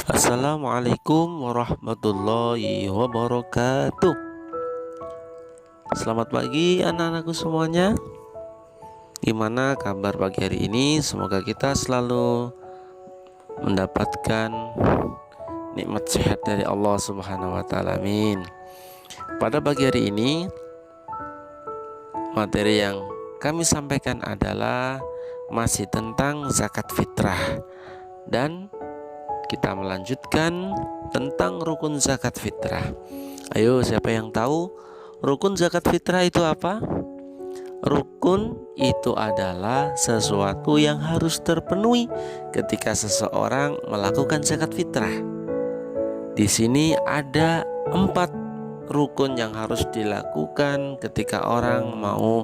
Assalamualaikum warahmatullahi wabarakatuh. Selamat pagi anak-anakku semuanya. Gimana kabar pagi hari ini? Semoga kita selalu mendapatkan nikmat sehat dari Allah Subhanahu wa taala. Amin. Pada pagi hari ini, materi yang kami sampaikan adalah masih tentang zakat fitrah, dan kita melanjutkan tentang rukun zakat fitrah. Ayo, siapa yang tahu rukun zakat fitrah itu apa? Rukun itu adalah sesuatu yang harus terpenuhi ketika seseorang melakukan zakat fitrah. Di sini ada 4 rukun yang harus dilakukan ketika orang mau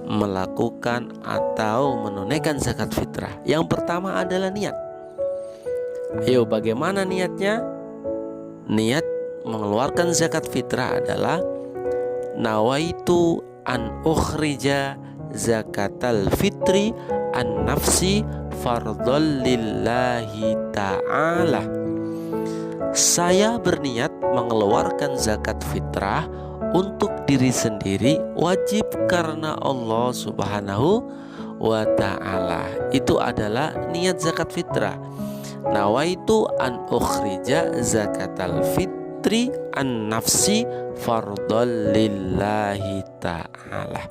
melakukan atau menunaikan zakat fitrah. Yang pertama adalah niat. Ayo, bagaimana niatnya? Niat mengeluarkan zakat fitrah adalah nawaitu an ukhrija zakatal fitri an nafsi fardhol lillahi ta'ala. Saya berniat mengeluarkan zakat fitrah untuk diri sendiri, wajib karena Allah Subhanahu wa ta'ala. Itu adalah niat zakat fitrah. Nawaitu an ukhrija zakatal fitri an nafsi fardhol lillahi ta'ala.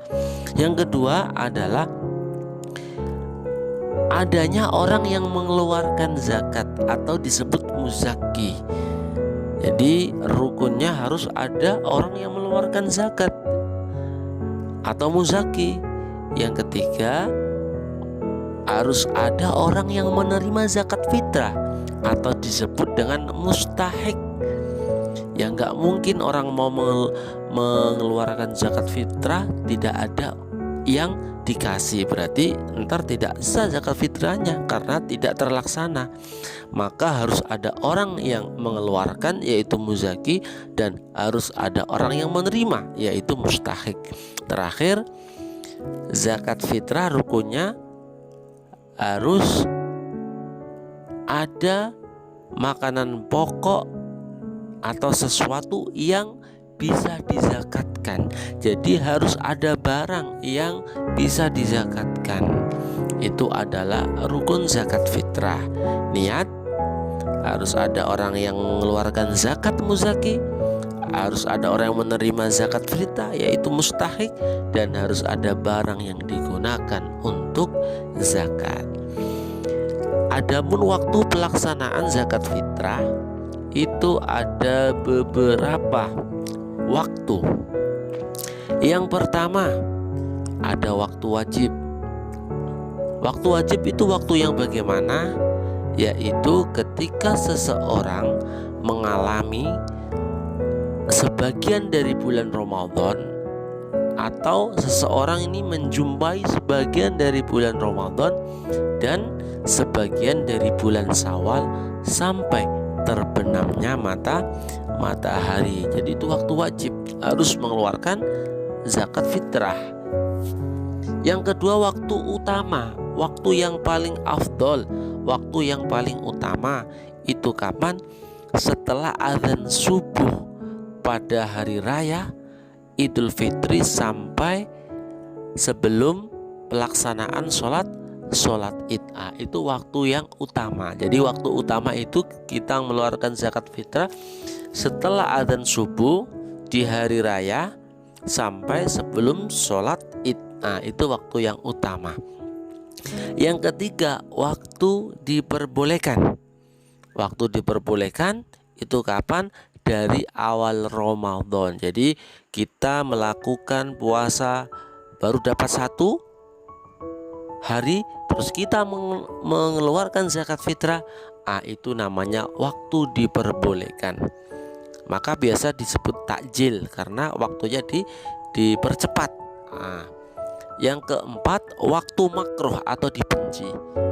Yang kedua adalah adanya orang yang mengeluarkan zakat atau disebut muzaki. Jadi rukunnya harus ada orang yang mengeluarkan zakat atau muzaki. Yang ketiga, harus ada orang yang menerima zakat fitrah atau disebut dengan mustahik. Ya nggak mungkin orang mau mengeluarkan zakat fitrah tidak ada yang dikasih, berarti ntar tidak sah zakat fitrahnya karena tidak terlaksana. Maka harus ada orang yang mengeluarkan, yaitu muzaki, dan harus ada orang yang menerima, yaitu mustahik. Terakhir, zakat fitrah rukunnya harus ada makanan pokok atau sesuatu yang bisa dizakatkan. Jadi harus ada barang yang bisa dizakatkan. Itu adalah rukun zakat fitrah. Niat, harus ada orang yang mengeluarkan zakat muzaki, harus ada orang yang menerima zakat fitrah yaitu mustahik, dan harus ada barang yang digunakan untuk zakat. Adapun waktu pelaksanaan zakat fitrah itu ada beberapa waktu. Yang pertama, ada waktu wajib. Waktu wajib itu waktu yang bagaimana? Yaitu ketika seseorang mengalami sebagian dari bulan Ramadan, atau seseorang ini menjumpai sebagian dari bulan Ramadan dan sebagian dari bulan Syawal sampai terbenamnya matahari. Jadi itu waktu wajib, harus mengeluarkan zakat fitrah. Yang kedua, waktu utama, waktu yang paling afdol, waktu yang paling utama itu kapan? Setelah azan subuh pada hari raya Idul Fitri sampai sebelum pelaksanaan sholat Id. Itu waktu yang utama. Jadi waktu utama itu kita mengeluarkan zakat fitrah setelah adzan subuh di hari raya sampai sebelum sholat Id. Itu waktu yang utama. Yang ketiga, waktu diperbolehkan. Waktu diperbolehkan itu kapan? Dari awal Ramadan. Jadi kita melakukan puasa baru dapat 1 hari, terus kita mengeluarkan zakat fitrah, itu namanya waktu diperbolehkan. Maka biasa disebut takjil karena waktunya dipercepat. Yang keempat, waktu makruh atau dibenci.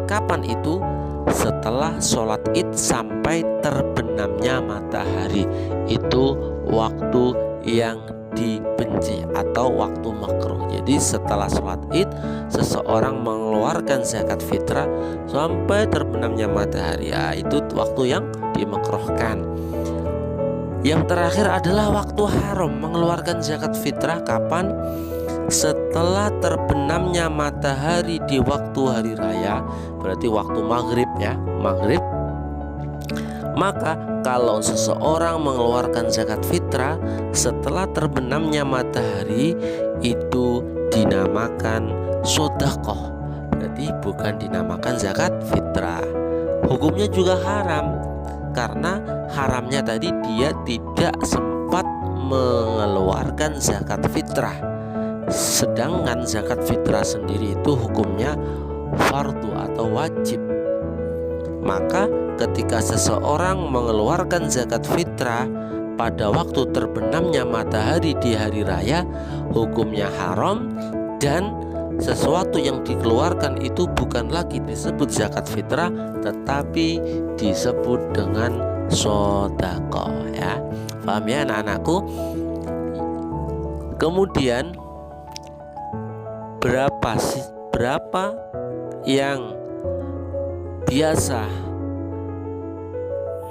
Kapan itu? Setelah sholat Id sampai terbenamnya matahari. Itu waktu yang dibenci atau waktu makruh. Jadi setelah sholat id seseorang mengeluarkan zakat fitrah sampai terbenamnya matahari, ya, itu waktu yang dimakruhkan. Yang terakhir adalah waktu haram. Mengeluarkan zakat fitrah kapan? Setelah terbenamnya matahari di waktu hari raya, berarti waktu maghrib, ya, maghrib. Maka kalau seseorang mengeluarkan zakat fitrah setelah terbenamnya matahari, itu dinamakan sodaqoh, berarti bukan dinamakan zakat fitrah. Hukumnya juga haram, karena haramnya tadi dia tidak sempat mengeluarkan zakat fitrah. Sedangkan zakat fitrah sendiri itu hukumnya fardu atau wajib. Maka ketika seseorang mengeluarkan zakat fitrah pada waktu terbenamnya matahari di hari raya, hukumnya haram, dan sesuatu yang dikeluarkan itu bukan lagi disebut zakat fitrah, tetapi disebut dengan sodaqoh, ya. Paham ya anak-anakku? Kemudian berapa yang biasa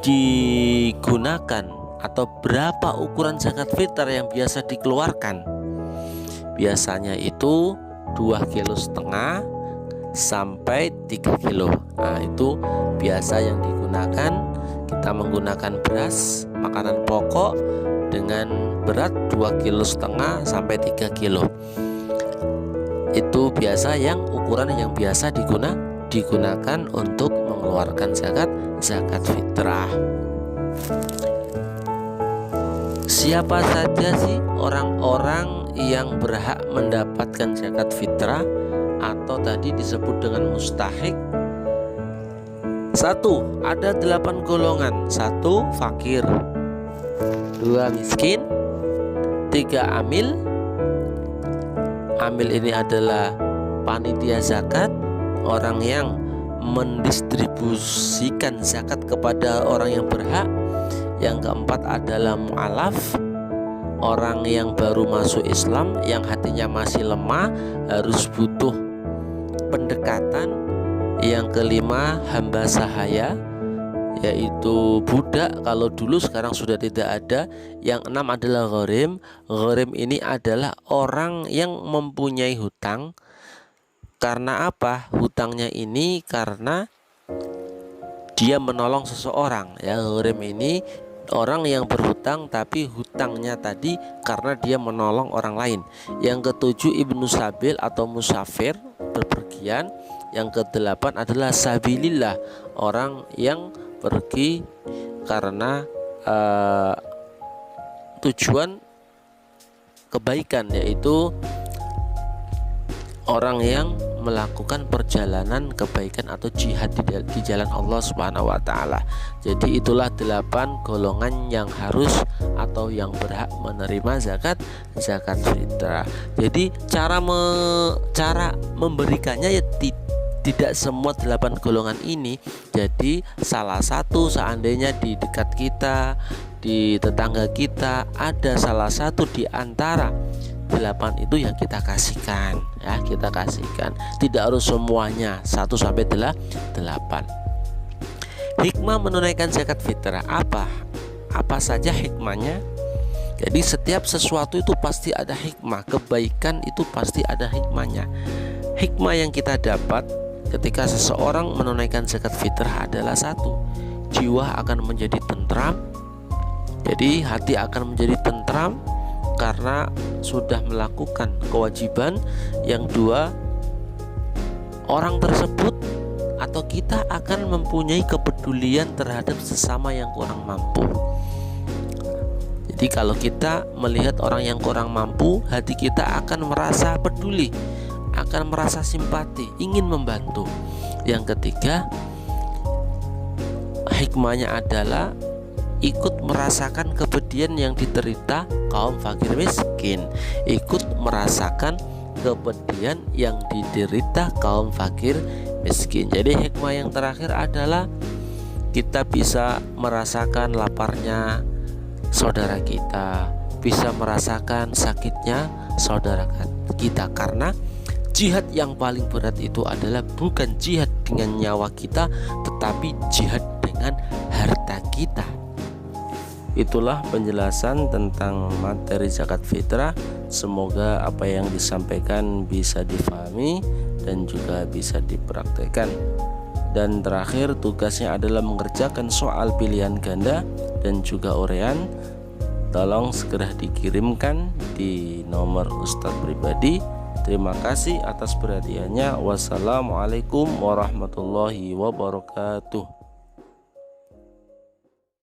digunakan atau berapa ukuran zakat fitrah yang biasa dikeluarkan? Biasanya itu 2,5 kg sampai 3 kilo. Nah, itu biasa yang digunakan. Kita menggunakan beras, makanan pokok dengan berat 2,5 kg sampai 3 kilo. Itu biasa yang ukuran yang biasa digunakan untuk mengeluarkan zakat fitrah. Siapa saja sih orang-orang yang berhak mendapatkan zakat fitrah atau tadi disebut dengan mustahik? 1. Ada 8 golongan. 1. Fakir, 2. Miskin, 3. Amil. Amil ini adalah panitia zakat, orang yang mendistribusikan zakat kepada orang yang berhak. Yang keempat adalah mu'alaf, orang yang baru masuk Islam, yang hatinya masih lemah, harus butuh pendekatan. Yang kelima hamba sahaya, yaitu budak kalau dulu, sekarang sudah tidak ada. Yang enam adalah gharim. Gharim ini adalah orang yang mempunyai hutang. Karena apa? Hutangnya ini karena dia menolong seseorang, ya. Gharim ini orang yang berhutang, tapi hutangnya tadi karena dia menolong orang lain. Yang ketujuh ibnu sabil atau musafir, berpergian. Yang kedelapan adalah sabilillah, orang yang pergi karena tujuan kebaikan, yaitu orang yang melakukan perjalanan kebaikan atau jihad di jalan Allah Subhanahu wa taala. Jadi itulah 8 golongan yang harus atau yang berhak menerima zakat fitrah. Jadi cara memberikannya ya tidak semua 8 golongan ini. Jadi salah satu, seandainya di dekat kita, di tetangga kita ada salah satu di antara 8 itu yang kita kasihkan, ya, kita kasihkan. Tidak harus semuanya 1 sampai 8. Hikmah menunaikan zakat fitrah apa saja hikmahnya? Jadi setiap sesuatu itu pasti ada hikmah. Kebaikan itu pasti ada hikmahnya. Hikmah yang kita dapat ketika seseorang menunaikan zakat fitrah adalah 1, jiwa akan menjadi tentram. Jadi hati akan menjadi tentram karena sudah melakukan kewajiban. Yang 2, orang tersebut atau kita akan mempunyai kepedulian terhadap sesama yang kurang mampu. Jadi kalau kita melihat orang yang kurang mampu, hati kita akan merasa peduli, akan merasa simpati, ingin membantu. Yang ketiga, hikmahnya adalah ikut merasakan kepedihan yang diderita kaum fakir miskin, ikut merasakan kepedihan yang diderita kaum fakir miskin. Jadi hikmah yang terakhir adalah kita bisa merasakan laparnya saudara kita, bisa merasakan sakitnya saudara kita. Karena jihad yang paling berat itu adalah bukan jihad dengan nyawa kita, tetapi jihad dengan harta kita. Itulah penjelasan tentang materi zakat fitrah. Semoga apa yang disampaikan bisa difahami dan juga bisa dipraktekkan. Dan terakhir, tugasnya adalah mengerjakan soal pilihan ganda dan juga urean. Tolong segera dikirimkan di nomor Ustadz pribadi. Terima kasih atas perhatiannya. Wassalamualaikum warahmatullahi wabarakatuh.